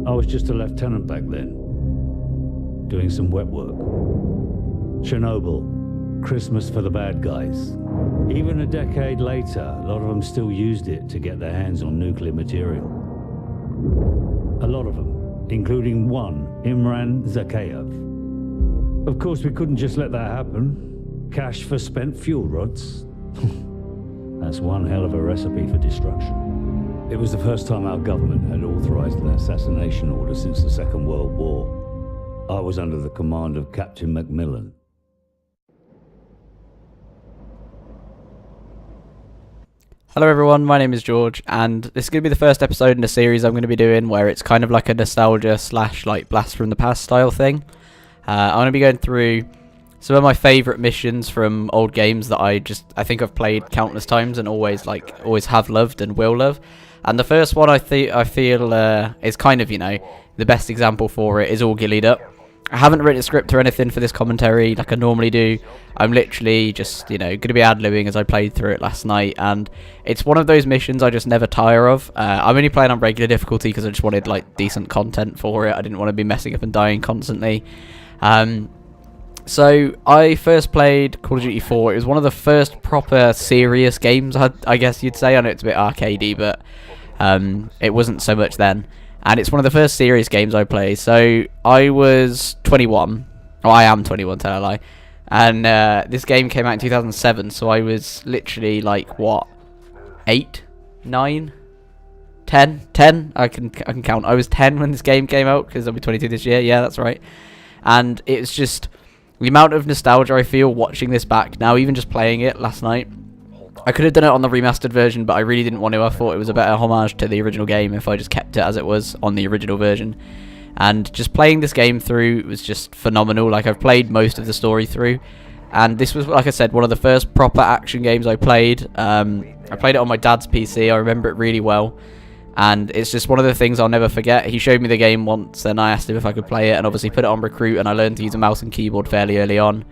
I was just a lieutenant back then, doing some wet work. Chernobyl, Christmas for the bad guys. Even a decade later, a lot of them still used it to get their hands on nuclear material. A lot of them, including one, Imran Zakhaev. Of course, we couldn't just let that happen. Cash for spent fuel rods. That's one hell of a recipe for destruction. It was the first time our government had authorized an assassination order since the Second World War. I was under the command of Captain Macmillan. Hello everyone, my name is George, and this is going to be the first episode in a series I'm going to be doing where it's kind of like a nostalgia / like blast from the past style thing. I'm going to be going through some of my favourite missions from old games that I think I've played countless times and always have loved and will love. And the first one I feel is kind of, the best example for it is All Gillied Up. I haven't written a script or anything for this commentary like I normally do. I'm literally just, going to be ad-libbing as I played through it last night, and it's one of those missions I just never tire of. I'm only playing on regular difficulty because I just wanted decent content for it. I didn't want to be messing up and dying constantly. So I first played Call of Duty 4. It was one of the first proper serious games, I guess you'd say. I know it's a bit arcadey, but it wasn't so much then. And it's one of the first serious games I played. So I was 21. Oh, I am 21, tell a lie. And this game came out in 2007, so I was literally 8, 9, 10? 10? I can count. I was 10 when this game came out, because I'll be 22 this year. Yeah, that's right. And it's just the amount of nostalgia I feel watching this back now, even just playing it last night. I could have done it on the remastered version, but I really didn't want to. I thought it was a better homage to the original game if I just kept it as it was on the original version. And just playing this game through was just phenomenal. I've played most of the story through, and this was, like I said, one of the first proper action games I played. I played it on my dad's PC. I remember it really well, and it's just one of the things I'll never forget. He showed me the game once, and I asked him if I could play it, and obviously put it on Recruit, and I learned to use a mouse and keyboard fairly early on,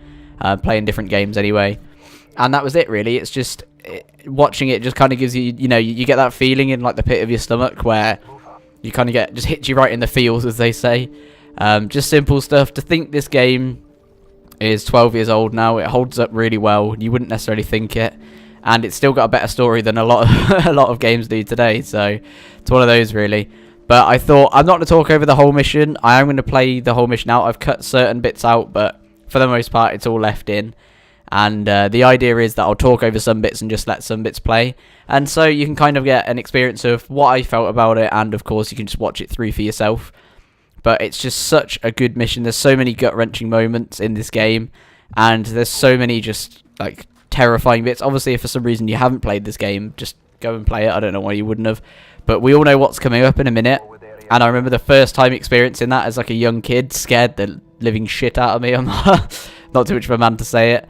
playing different games anyway. And that was it, really. It's just watching it just kind of gives you, you get that feeling in the pit of your stomach where you kind of just hits you right in the feels, as they say. Just simple stuff. To think this game is 12 years old now, it holds up really well. You wouldn't necessarily think it, and it's still got a better story than a lot of games do today. So it's one of those, really. But I thought I'm not going to talk over the whole mission. I am going to play the whole mission out. I've cut certain bits out, but for the most part, it's all left in. And the idea is that I'll talk over some bits and just let some bits play, and so you can kind of get an experience of what I felt about it, and of course you can just watch it through for yourself. But it's just such a good mission. There's so many gut-wrenching moments in this game, and there's so many just terrifying bits. Obviously, if for some reason you haven't played this game, just go and play it. I don't know why you wouldn't have, but we all know what's coming up in a minute. And I remember the first time experiencing that as a young kid, scared the living shit out of me. I'm not too much of a man to say it.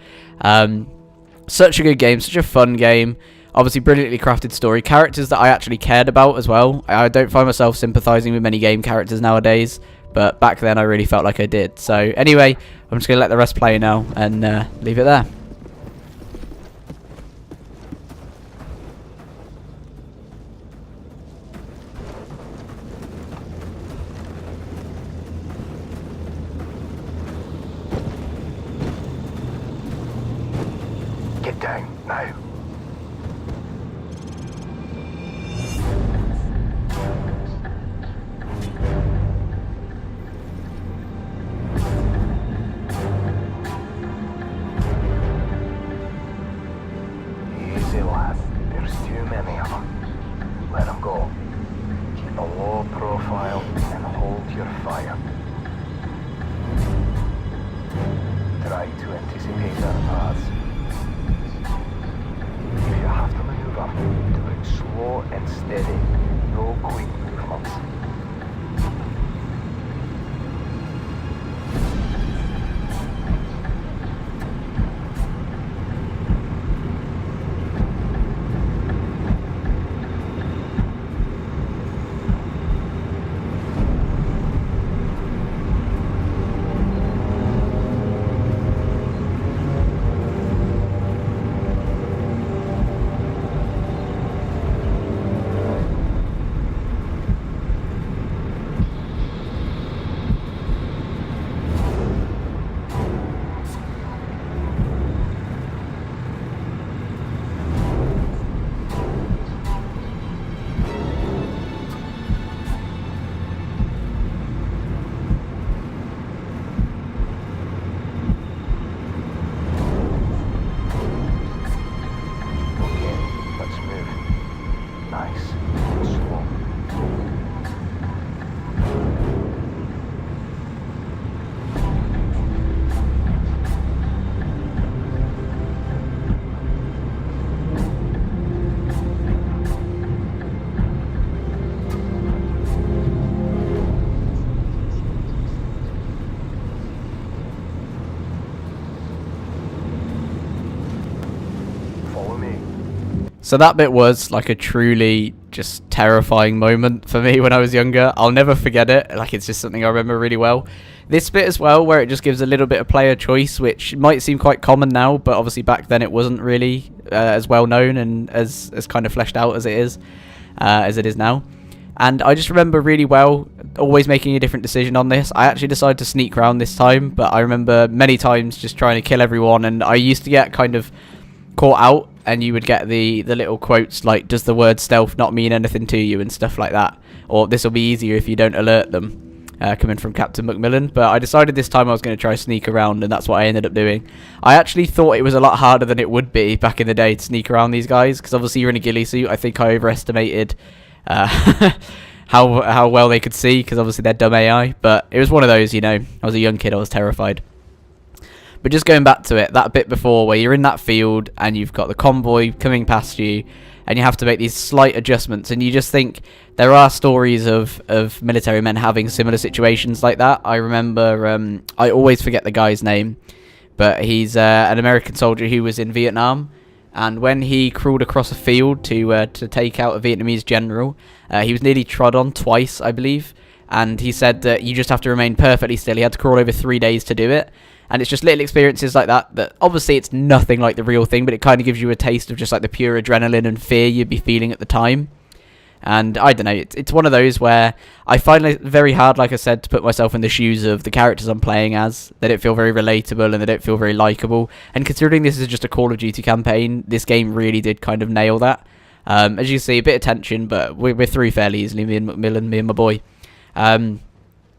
Such a good game, such a fun game. Obviously, brilliantly crafted story. Characters that I actually cared about as well. I don't find myself sympathising with many game characters nowadays, but back then I really felt like I did. So anyway, I'm just going to let the rest play now and leave it there. Get down, now. Easy, lad. There's too many of them. Let them go. Keep a low profile and hold your fire. Try to anticipate their paths. If you have to maneuver, do it slow and steady. No quick movements. So that bit was like a truly just terrifying moment for me when I was younger. I'll never forget it. Like, it's just something I remember really well. This bit as well, where it just gives a little bit of player choice, which might seem quite common now, but obviously back then it wasn't really as well known and as kind of fleshed out as it is now. And I just remember really well always making a different decision on this. I actually decided to sneak around this time, but I remember many times just trying to kill everyone, and I used to get kind of caught out, and you would get the little quotes like, does the word stealth not mean anything to you, and stuff like that, or this will be easier if you don't alert them, coming from Captain Macmillan. But I decided this time I was going to try sneak around, and that's what I ended up doing. I actually thought it was a lot harder than it would be back in the day to sneak around these guys, because obviously you're in a ghillie suit. I think I overestimated how well they could see, because obviously they're dumb AI, but it was one of those, you know, I was a young kid, I was terrified. But just going back to it, that bit before where you're in that field and you've got the convoy coming past you and you have to make these slight adjustments, and you just think there are stories of military men having similar situations like that. I remember, I always forget the guy's name, but he's an American soldier who was in Vietnam, and when he crawled across a field to take out a Vietnamese general, he was nearly trod on twice, I believe, and he said that you just have to remain perfectly still. He had to crawl over 3 days to do it. And it's just little experiences like that obviously it's nothing like the real thing, but it kind of gives you a taste of just like the pure adrenaline and fear you'd be feeling at the time. And I don't know, it's one of those where I find it very hard, like I said, to put myself in the shoes of the characters I'm playing as. They don't feel very relatable and they don't feel very likeable. And considering this is just a Call of Duty campaign, this game really did kind of nail that. As you see, a bit of tension, but we're through fairly easily, me and Macmillan, me and my boy.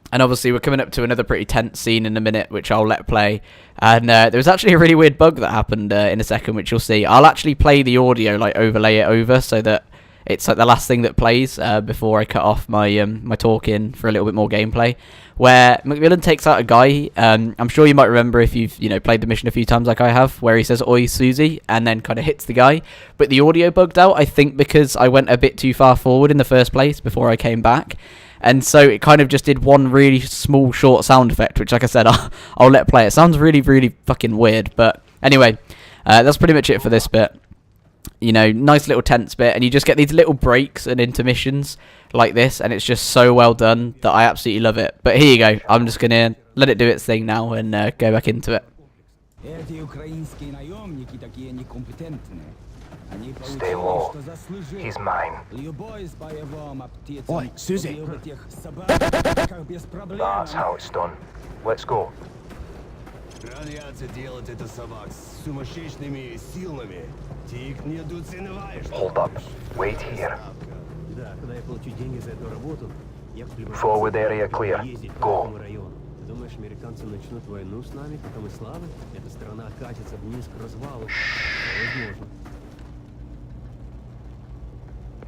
And obviously we're coming up to another pretty tense scene in a minute, which I'll let play. And there was actually a really weird bug that happened in a second, which you'll see. I'll actually play the audio, like overlay it over, so that it's like the last thing that plays before I cut off my my talking for a little bit more gameplay. Where Macmillan takes out a guy. I'm sure you might remember if you've played the mission a few times like I have, where he says "Oi, Susie," and then kind of hits the guy. But the audio bugged out, I think, because I went a bit too far forward in the first place before I came back. And so it kind of just did one really small, short sound effect, which, like I said, I'll let play. It sounds really, really fucking weird. But anyway, that's pretty much it for this bit. You know, nice little tense bit. And you just get these little breaks and intermissions like this. And it's just so well done that I absolutely love it. But here you go. I'm just going to let it do its thing now and go back into it. Stay low. He's mine. Oi, Susie. That's how it's done. Let's go. Hold up. Wait here. Forward area clear. Go.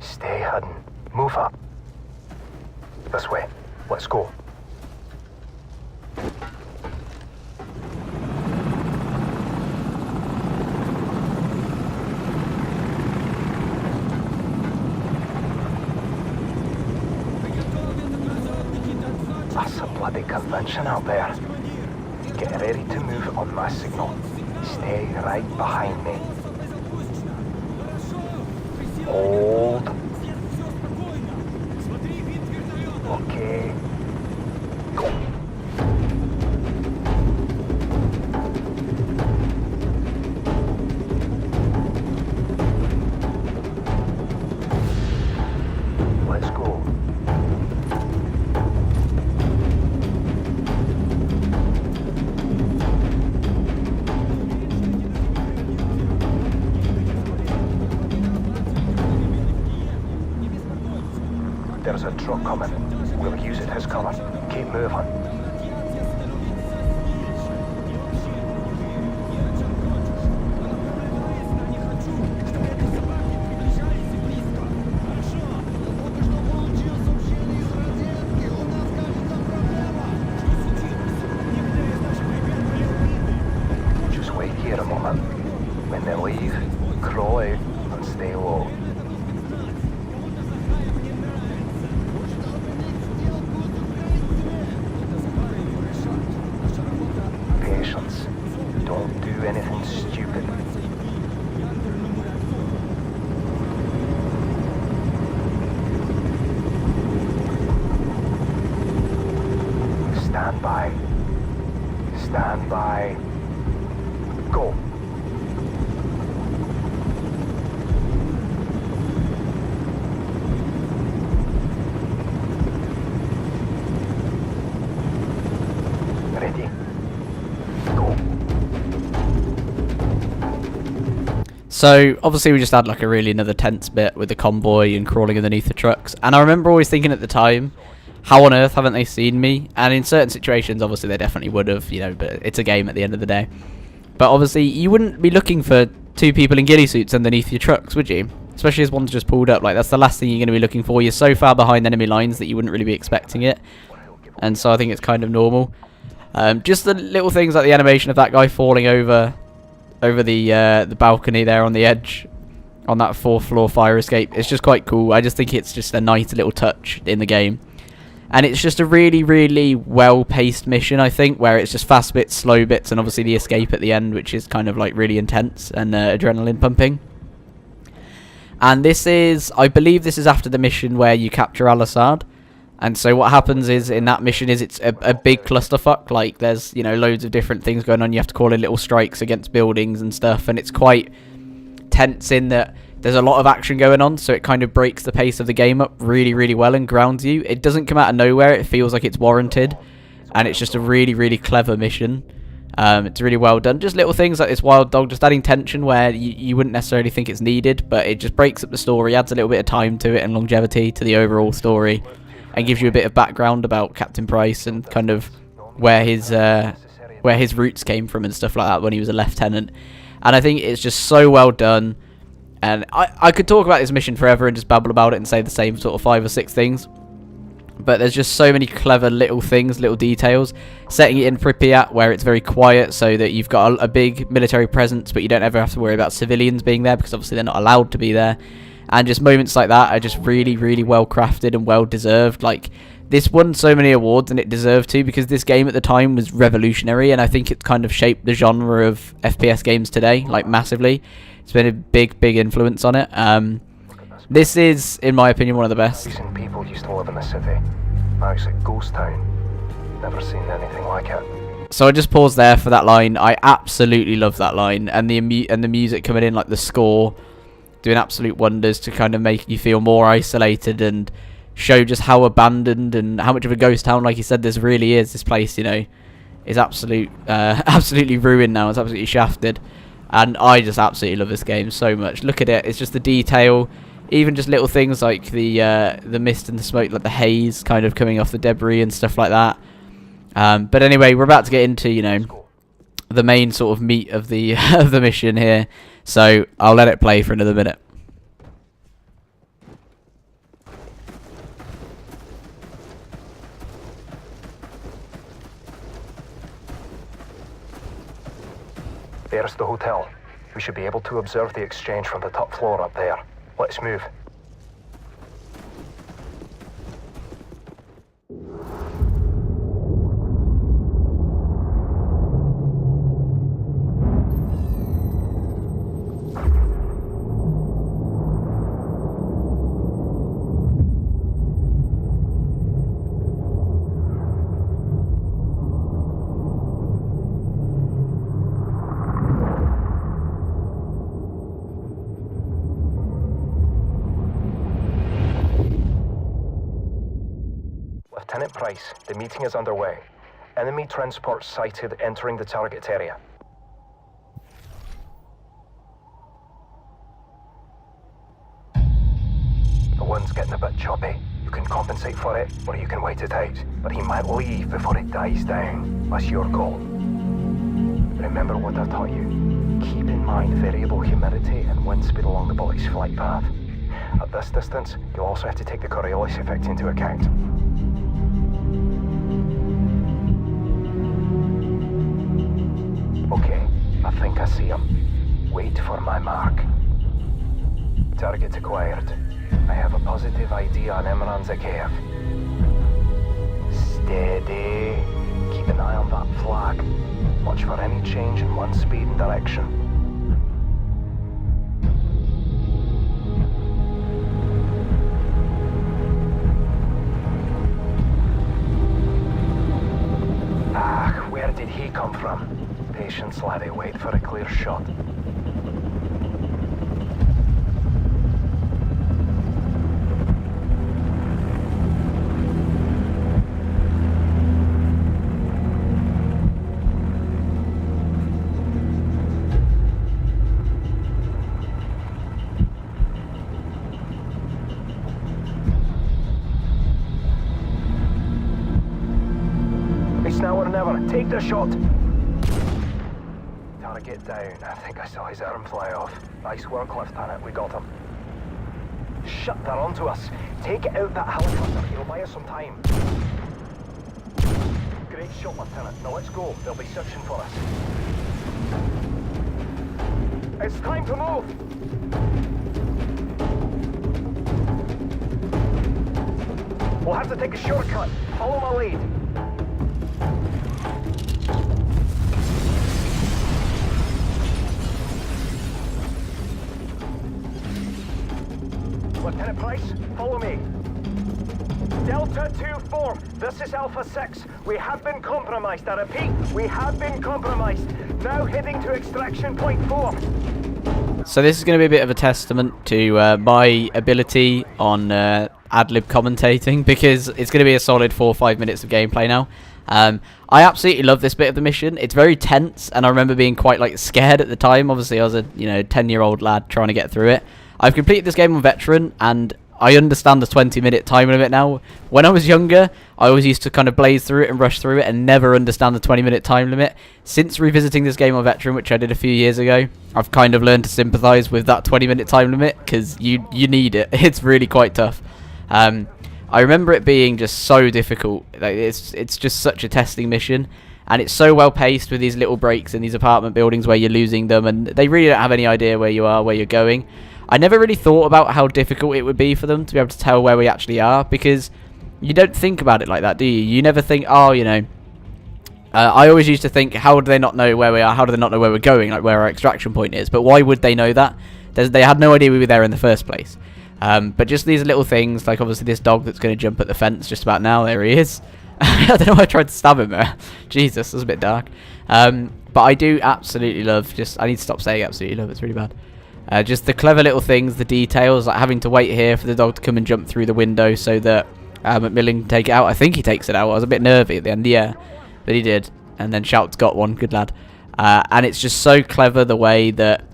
Stay hidden. Move up. This way. Let's go. That's a bloody convention out there. Get ready to move on my signal. Stay right behind me. Hold. Okay. Go. Let's go. There's a truck coming. We'll use it as cover. Keep moving. Just wait here a moment. When they leave, crawl out and stay low. Stand by. Stand by. Go. Ready? Go. So obviously we just had like a really another tense bit with the convoy and crawling underneath the trucks, and I remember always thinking at the time, how on earth haven't they seen me? And in certain situations obviously they definitely would have, you know, but it's a game at the end of the day. But obviously you wouldn't be looking for two people in ghillie suits underneath your trucks, would you? Especially as one's just pulled up. Like, that's the last thing you're going to be looking for. You're so far behind enemy lines that you wouldn't really be expecting it, and so I think it's kind of normal. Just the little things like the animation of that guy falling over the balcony there on the edge on that 4th floor fire escape. It's just quite cool. I just think it's just a nice little touch in the game. And it's just a really, really well-paced mission, I think, where it's just fast bits, slow bits, and obviously the escape at the end, which is kind of like really intense and adrenaline pumping. And this is, I believe this is after the mission where you capture Al-Assad. And so what happens is, in that mission, is it's a big clusterfuck. Like, there's, you know, loads of different things going on. You have to call in little strikes against buildings and stuff. And it's quite tense in that there's a lot of action going on. So it kind of breaks the pace of the game up really, really well and grounds you. It doesn't come out of nowhere. It feels like it's warranted. And it's just a really, really clever mission. It's really well done. Just little things like this wild dog, just adding tension where you wouldn't necessarily think it's needed. But it just breaks up the story, adds a little bit of time to it and longevity to the overall story. And gives you a bit of background about Captain Price and kind of where his roots came from and stuff like that when he was a lieutenant. And I think it's just so well done. And I could talk about this mission forever and just babble about it and say the same sort of 5 or 6 things. But there's just so many clever little things, little details. Setting it in Pripyat where it's very quiet so that you've got a big military presence, but you don't ever have to worry about civilians being there because obviously they're not allowed to be there. And just moments like that are just really, really well crafted and well deserved. Like, this won so many awards and it deserved to, because this game at the time was revolutionary, and I think it's kind of shaped the genre of FPS games today, like, massively. It's been a big, big influence on it. This is, in my opinion, one of the best. Decent people used to live in the city. Now it's a ghost town. Never seen anything like it. So I just paused there for that line. I absolutely love that line, and the music coming in, like the score, doing absolute wonders to kind of make you feel more isolated and show just how abandoned and how much of a ghost town, like you said, this really is. This place, you know, is absolutely ruined now. It's absolutely shafted. And I just absolutely love this game so much. Look at it. It's just the detail. Even just little things like the mist and the smoke, like the haze kind of coming off the debris and stuff like that. But anyway, we're about to get into, you know, the main sort of meat of the of the mission here. So I'll let it play for another minute. There's the hotel. We should be able to observe the exchange from the top floor up there. Let's move. Lieutenant Price, the meeting is underway. Enemy transport sighted entering the target area. The wind's getting a bit choppy. You can compensate for it, or you can wait it out. But he might leave before it dies down. That's your call. Remember what I taught you. Keep in mind variable humidity and wind speed along the bullet's flight path. At this distance, you'll also have to take the Coriolis effect into account. Okay, I think I see him. Wait for my mark. Target acquired. I have a positive ID on Imran Zakhaev. Steady. Keep an eye on that flag. Watch for any change in wind speed and direction. come from. Patience, laddie, wait for a clear shot. It's now or never. Take the shot. Target down. I think I saw his arm fly off. Nice work, Lieutenant. We got him. Shut, they're onto us. Take out that helicopter. He'll buy us some time. Great shot, Lieutenant. Now let's go. They'll be searching for us. It's time to move. We'll have to take a shortcut. Follow my lead. Lieutenant Price, follow me. Delta 2-4, this is Alpha 6. We have been compromised. I repeat, we have been compromised. Now heading to extraction point 4. So this is going to be a bit of a testament to my ability on ad-lib commentating, because it's going to be a solid 4 or 5 minutes of gameplay now. I absolutely love this bit of the mission. It's very tense, and I remember being quite scared at the time. Obviously, I was a 10-year-old lad trying to get through it. I've completed this game on Veteran, and I understand the 20-minute time limit now. When I was younger, I always used to kind of blaze through it and rush through it and never understand the 20-minute time limit. Since revisiting this game on Veteran, which I did a few years ago, I've kind of learned to sympathise with that 20-minute time limit, because you need it. It's really quite tough. I remember it being just so difficult. It's just such a testing mission, and it's so well paced with these little breaks in these apartment buildings where you're losing them, and they really don't have any idea where you are, where you're going. I never really thought about how difficult it would be for them to be able to tell where we actually are, because you don't think about it like that, do you? You never think, I always used to think, how do they not know where we are? How do they not know where we're going, like where our extraction point is? But why would they know that? They had no idea we were there in the first place. But just these little things, like obviously this dog that's going to jump at the fence just about now. There he is. I don't know why I tried to stab him there. Jesus, that was a bit dark. But I do absolutely love, I need to stop saying absolutely love, it's really bad. Just the clever little things, the details, like having to wait here for the dog to come and jump through the window so that Macmillan can take it out. I think he takes it out. I was a bit nervy at the end, yeah, but he did. And then Shout's got one, good lad. And it's just so clever the way that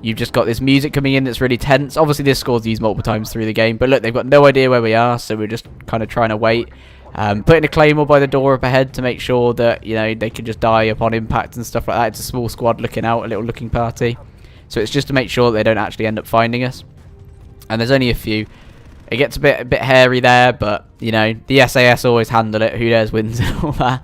you've just got this music coming in that's really tense. Obviously, this score's used multiple times through the game, but look, they've got no idea where we are, so we're just kind of trying to wait. Putting a claymore by the door up ahead to make sure that, they can just die upon impact and stuff like that. It's a small squad looking out, a little looking party. So it's just to make sure that they don't actually end up finding us. And there's only a few. It gets a bit hairy there, but, the SAS always handle it. Who dares wins and all that.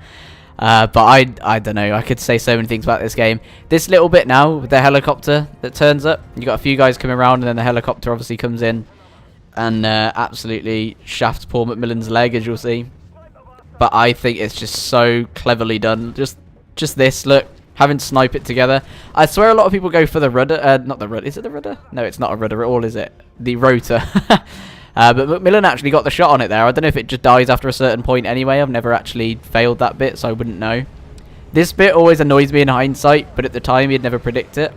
But I don't know. I could say so many things about this game. This little bit now, with the helicopter that turns up. You got a few guys coming around, and then the helicopter obviously comes in and absolutely shafts poor Macmillan's leg, as you'll see. But I think it's just so cleverly done. Just this, look. Having to snipe it together. I swear a lot of people go for the rudder. Not the rudder. Is it the rudder? No, it's not a rudder at all, is it? The rotor. But Macmillan actually got the shot on it there. I don't know if it just dies after a certain point anyway. I've never actually failed that bit, so I wouldn't know. This bit always annoys me in hindsight, but at the time you'd never predict it.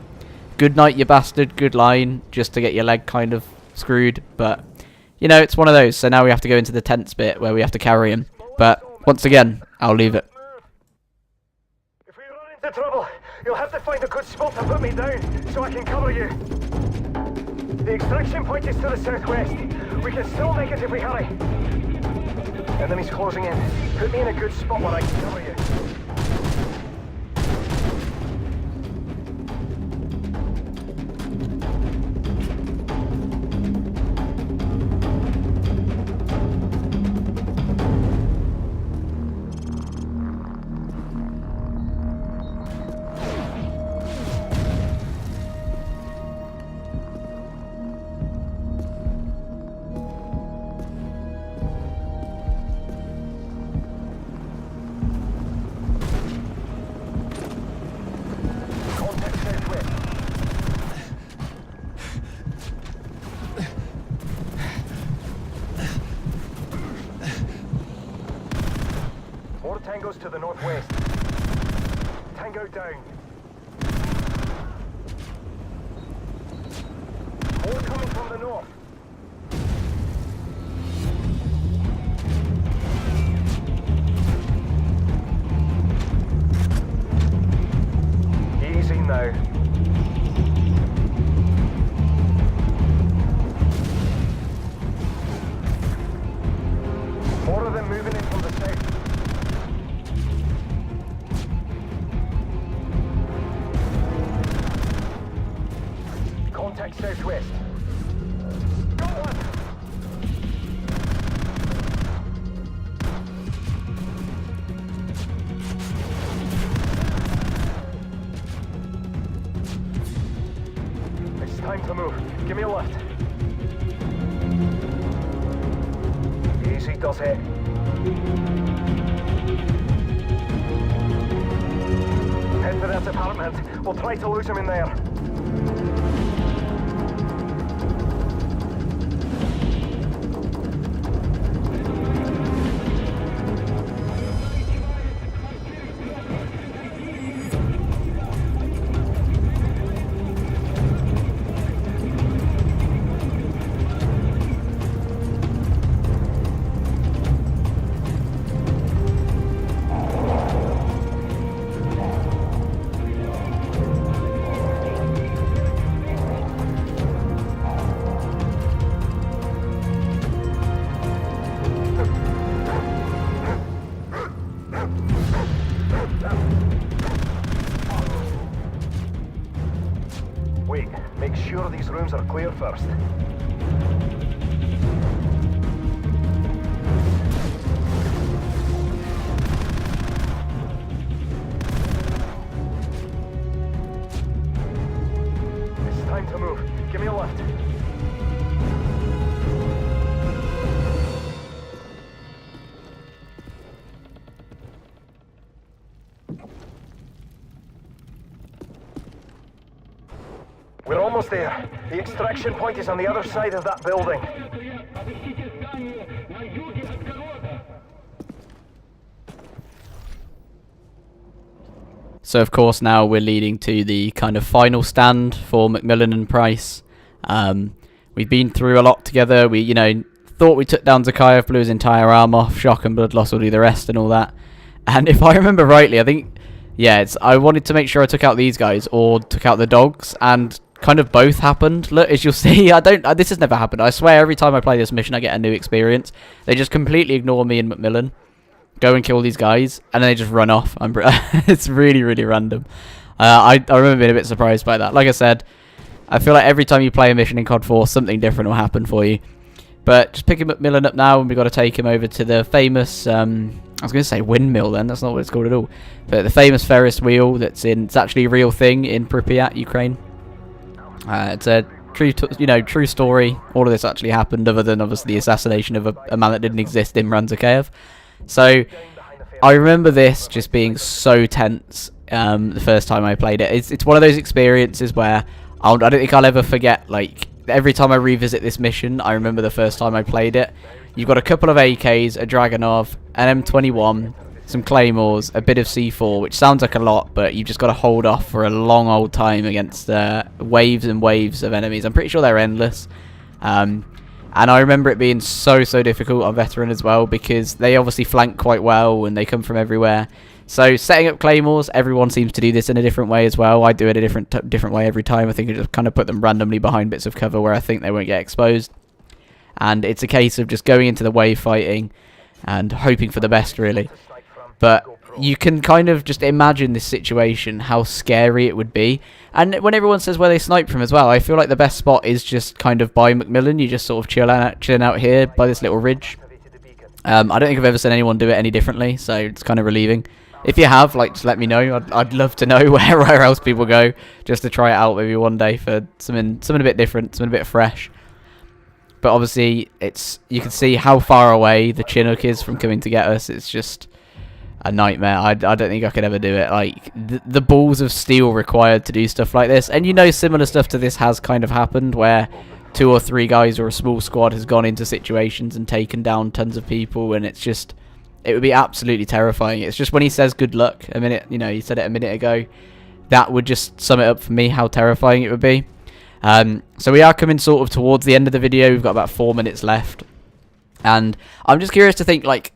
Good night, you bastard. Good line. Just to get your leg kind of screwed. But, it's one of those. So now we have to go into the tense bit where we have to carry him. But, once again, I'll leave it. The trouble. You'll have to find a good spot to put me down so I can cover you. The extraction point is to the southwest. We can still make it if we hurry. Enemy's closing in. Put me in a good spot where I can cover you. Tangos to the northwest. Tango down. More coming from the north. Easy now. More of them moving in from the south. Contact southwest. Got one! It's time to move. Give me a lift. Easy does it. Head for that apartment. We'll try to lose him in there. Wait, make sure these rooms are clear first. It's time to move. Give me a lift. We're almost there. The extraction point is on the other side of that building. So of course now we're leading to the kind of final stand for Macmillan and Price. We've been through a lot together. We, thought we took down Zakhaev, blew his entire arm off. Shock and blood loss will do the rest and all that. And if I remember rightly, I think, I wanted to make sure I took out these guys or took out the dogs, and kind of both happened. Look, as you'll see, this has never happened. I swear every time I play this mission I get a new experience. They just completely ignore me and Macmillan, go and kill these guys, and then they just run off. It's really, really random. I remember being a bit surprised by that. Like I said, I feel like every time you play a mission in COD 4, something different will happen for you. But just picking Macmillan up now, and we've got to take him over to the famous, I was going to say windmill then, that's not what it's called at all. But the famous Ferris wheel it's actually a real thing in Pripyat, Ukraine. It's a true story. All of this actually happened, other than obviously the assassination of a man that didn't exist in Zakhaev. So I remember this just being so tense the first time I played it. It's one of those experiences where I don't think I'll ever forget. Like, every time I revisit this mission, I remember the first time I played it. You've got a couple of AKs, a Dragunov, an M21, some Claymores, a bit of C4, which sounds like a lot, but you've just got to hold off for a long old time against waves and waves of enemies. I'm pretty sure they're endless. And I remember it being so difficult on Veteran as well, because they obviously flank quite well and they come from everywhere. So setting up Claymores, everyone seems to do this in a different way as well. I do it a different way every time. I think I just kind of put them randomly behind bits of cover where I think they won't get exposed. And it's a case of just going into the wave fighting and hoping for the best, really. But you can kind of just imagine this situation, how scary it would be. And when everyone says where they snipe from as well, I feel like the best spot is just kind of by Macmillan. You just sort of chilling out here by this little ridge. I don't think I've ever seen anyone do it any differently, so it's kind of relieving. If you have, just let me know. I'd love to know where else people go, just to try it out maybe one day for something a bit different, something a bit fresh. But obviously, you can see how far away the Chinook is from coming to get us. It's just a nightmare. I don't think I could ever do it. Like, the balls of steel required to do stuff like this. And similar stuff to this has kind of happened, where 2 or 3 guys or a small squad has gone into situations and taken down tons of people, and it's it would be absolutely terrifying. It's just when he says good luck a minute, you know, you said it a minute ago, that would just sum it up for me, how terrifying it would be. So we are coming sort of towards the end of the video. We've got about 4 minutes left, and I'm just curious to think, like,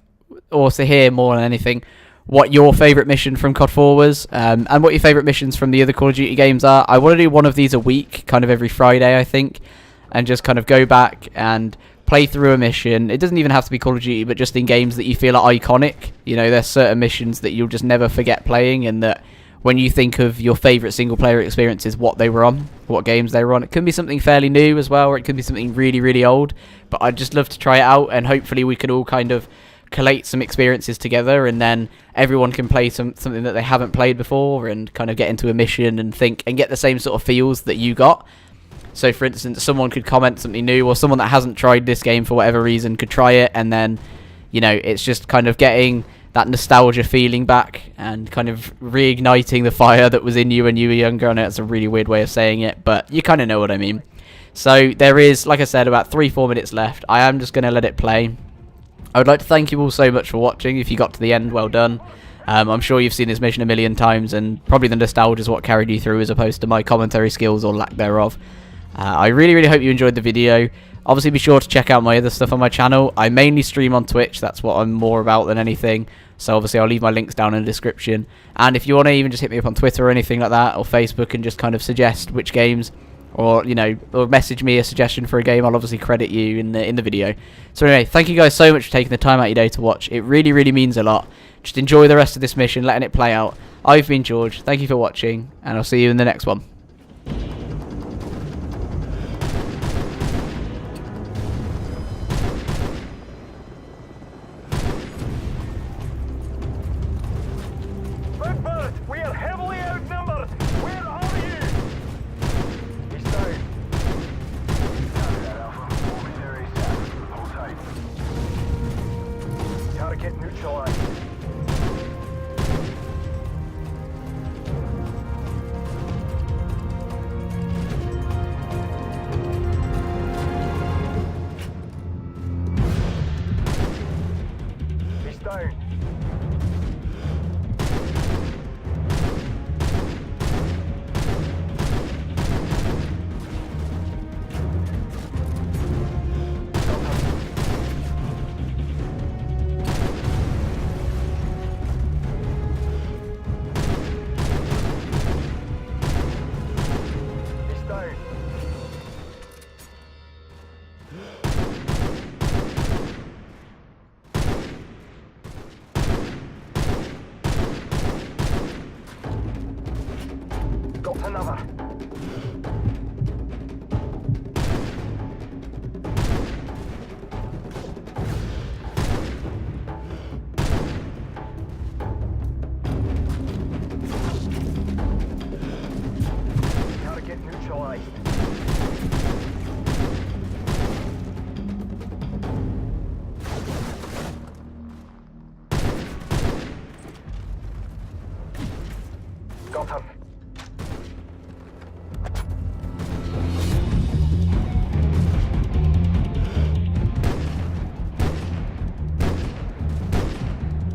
or to hear more than anything, what your favourite mission from COD 4 was, and what your favourite missions from the other Call of Duty games are. I want to do one of these a week, kind of every Friday, I think, and just kind of go back and play through a mission. It doesn't even have to be Call of Duty, but just in games that you feel are iconic. You know, there's certain missions that you'll just never forget playing, and that when you think of your favourite single-player experiences, what they were on, what games they were on. It could be something fairly new as well, or it could be something really, really old, but I'd just love to try it out, and hopefully we could all kind of collate some experiences together, and then everyone can play something that they haven't played before, and kind of get into a mission and think and get the same sort of feels that you got. So for instance, someone could comment something new, or someone that hasn't tried this game for whatever reason could try it, and then, you know, it's just kind of getting that nostalgia feeling back and kind of reigniting the fire that was in you when you were younger. I know it's a really weird way of saying it, but you kind of know what I mean. So there is, like I said, about 3-4 minutes left. I am just going to let it play. I would like to thank you all so much for watching. If you got to the end, well done. I'm sure you've seen this mission a million times, and probably the nostalgia is what carried you through as opposed to my commentary skills or lack thereof. I really, really hope you enjoyed the video. Obviously, be sure to check out my other stuff on my channel. I mainly stream on Twitch. That's what I'm more about than anything. So obviously, I'll leave my links down in the description. And if you want to even just hit me up on Twitter or anything like that, or Facebook, and just kind of suggest which games, or, you know, or message me a suggestion for a game, I'll obviously credit you in the video. So anyway, thank you guys so much for taking the time out of your day to watch. It really, really means a lot. Just enjoy the rest of this mission, letting it play out. I've been George. Thank you for watching, and I'll see you in the next one. We are heavily outnumbered. Where are you? He's down. Copy that, Alpha. Moving area south. Hold tight. Target neutralized. He's down. Got another. Target neutralized. Got him.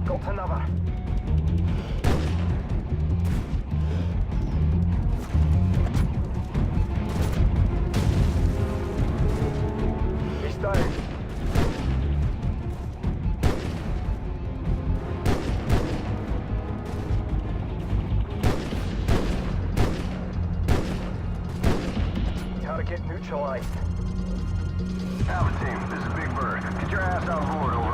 Got another. He's down. Target neutralized. Alpha team, this is Big Bird. Get your ass on board over